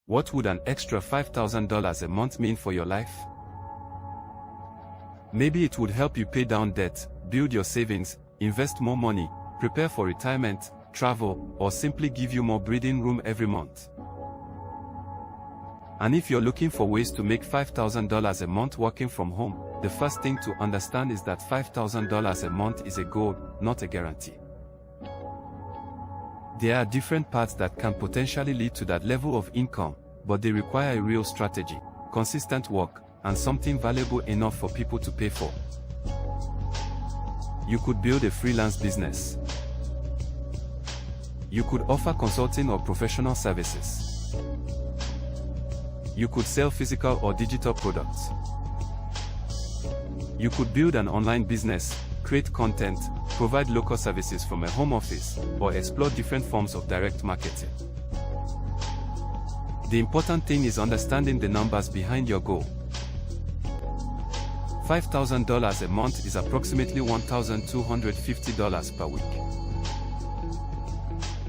What would an extra $5,000 a month mean for your life? Maybe it would help you pay down debt, build your savings, invest more money, prepare for retirement, travel, or simply give you more breathing room every month. And if you're looking for ways to make $5,000 a month working from home, the first thing to understand is that $5,000 a month is a goal, not a guarantee. There are different paths that can potentially lead to that level of income, but they require a real strategy, consistent work, and something valuable enough for people to pay for. You could build a freelance business. You could offer consulting or professional services. You could sell physical or digital products. You could build an online business, create content, provide local services from a home office, or explore different forms of direct marketing. The important thing is understanding the numbers behind your goal. $5,000 a month is approximately $1,250 per week.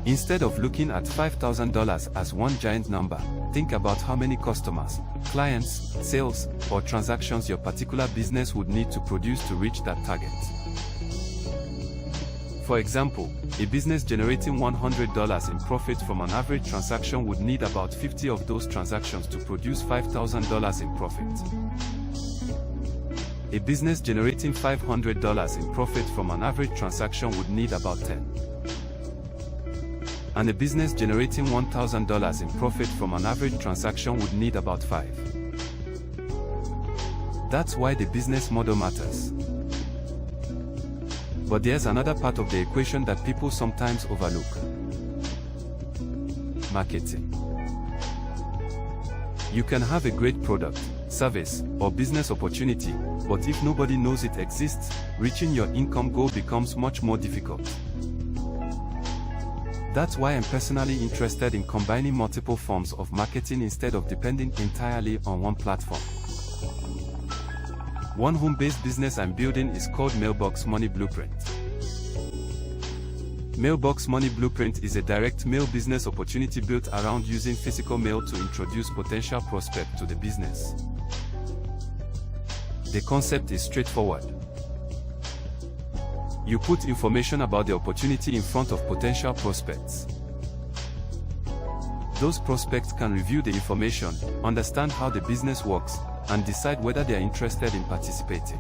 Instead of looking at $5,000 as one giant number, think about how many customers, clients, sales, or transactions your particular business would need to produce to reach that target. For example, a business generating $100 in profit from an average transaction would need about 50 of those transactions to produce $5,000 in profit. A business generating $500 in profit from an average transaction would need about 10. And a business generating $1,000 in profit from an average transaction would need about 5. That's why the business model matters. But there's another part of the equation that people sometimes overlook. Marketing. You can have a great product, service, or business opportunity, but if nobody knows it exists, reaching your income goal becomes much more difficult. That's why I'm personally interested in combining multiple forms of marketing instead of depending entirely on one platform. One home-based business I'm building is called Mailbox Money Blueprint. Mailbox Money Blueprint is a direct mail business opportunity built around using physical mail to introduce potential prospects to the business. The concept is straightforward. You put information about the opportunity in front of potential prospects. Those prospects can review the information, understand how the business works, and decide whether they are interested in participating.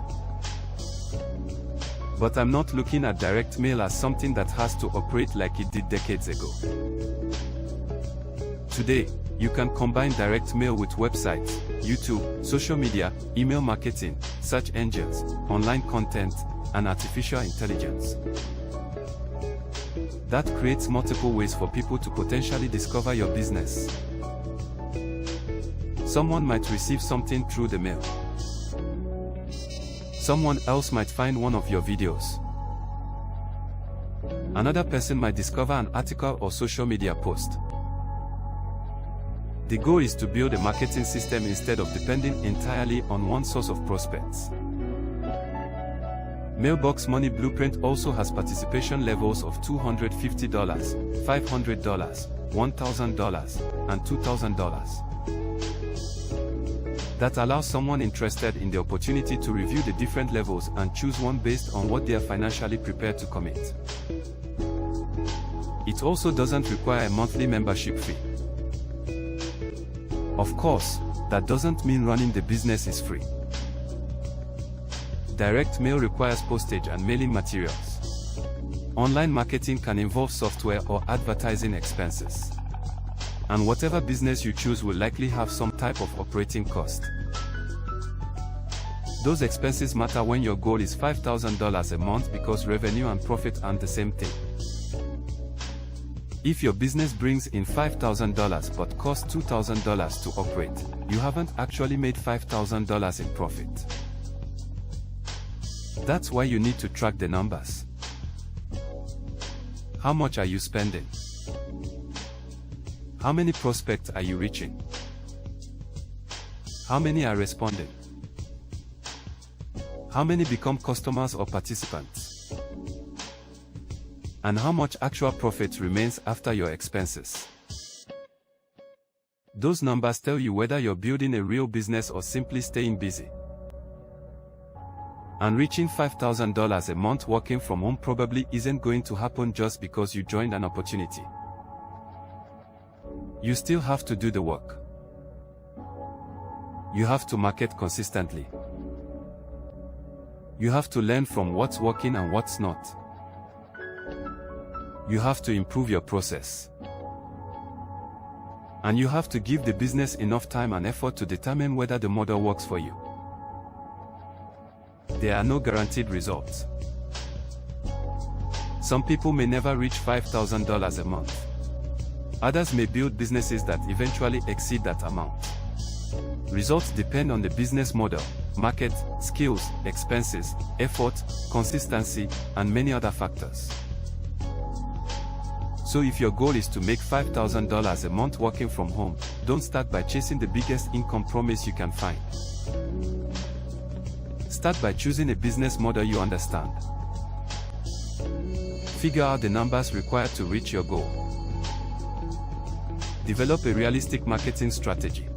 But I'm not looking at direct mail as something that has to operate like it did decades ago. Today, you can combine direct mail with websites, YouTube, social media, email marketing, search engines, online content, and artificial intelligence. That creates multiple ways for people to potentially discover your business. Someone might receive something through the mail. Someone else might find one of your videos. Another person might discover an article or social media post. The goal is to build a marketing system instead of depending entirely on one source of prospects. Mailbox Money Blueprint also has participation levels of $250, $500, $1,000, and $2,000. That allows someone interested in the opportunity to review the different levels and choose one based on what they are financially prepared to commit. It also doesn't require a monthly membership fee. Of course, that doesn't mean running the business is free. Direct mail requires postage and mailing materials. Online marketing can involve software or advertising expenses. And whatever business you choose will likely have some type of operating cost. Those expenses matter when your goal is $5,000 a month because revenue and profit aren't the same thing. If your business brings in $5,000 but costs $2,000 to operate, you haven't actually made $5,000 in profit. That's why you need to track the numbers. How much are you spending? How many prospects are you reaching? How many are responding? How many become customers or participants? And how much actual profit remains after your expenses? Those numbers tell you whether you're building a real business or simply staying busy. And reaching $5,000 a month working from home probably isn't going to happen just because you joined an opportunity. You still have to do the work. You have to market consistently. You have to learn from what's working and what's not. You have to improve your process. And you have to give the business enough time and effort to determine whether the model works for you. There are no guaranteed results. Some people may never reach $5,000 a month. Others may build businesses that eventually exceed that amount. Results depend on the business model, market, skills, expenses, effort, consistency, and many other factors. So if your goal is to make $5,000 a month working from home, don't start by chasing the biggest income promise you can find. Start by choosing a business model you understand. Figure out the numbers required to reach your goal. Develop a realistic marketing strategy.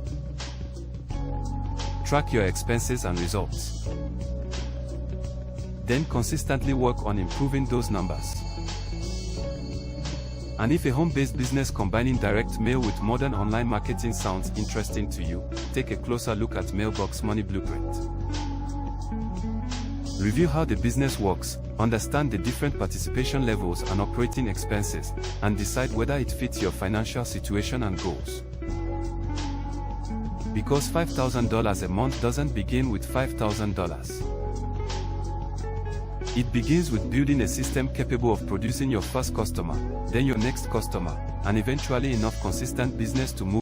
Track your expenses and results. Then consistently work on improving those numbers. And if a home-based business combining direct mail with modern online marketing sounds interesting to you, take a closer look at Mailbox Money Blueprint. Review how the business works, understand the different participation levels and operating expenses, and decide whether it fits your financial situation and goals. Because $5,000 a month doesn't begin with $5,000. It begins with building a system capable of producing your first customer, then your next customer, and eventually enough consistent business to move.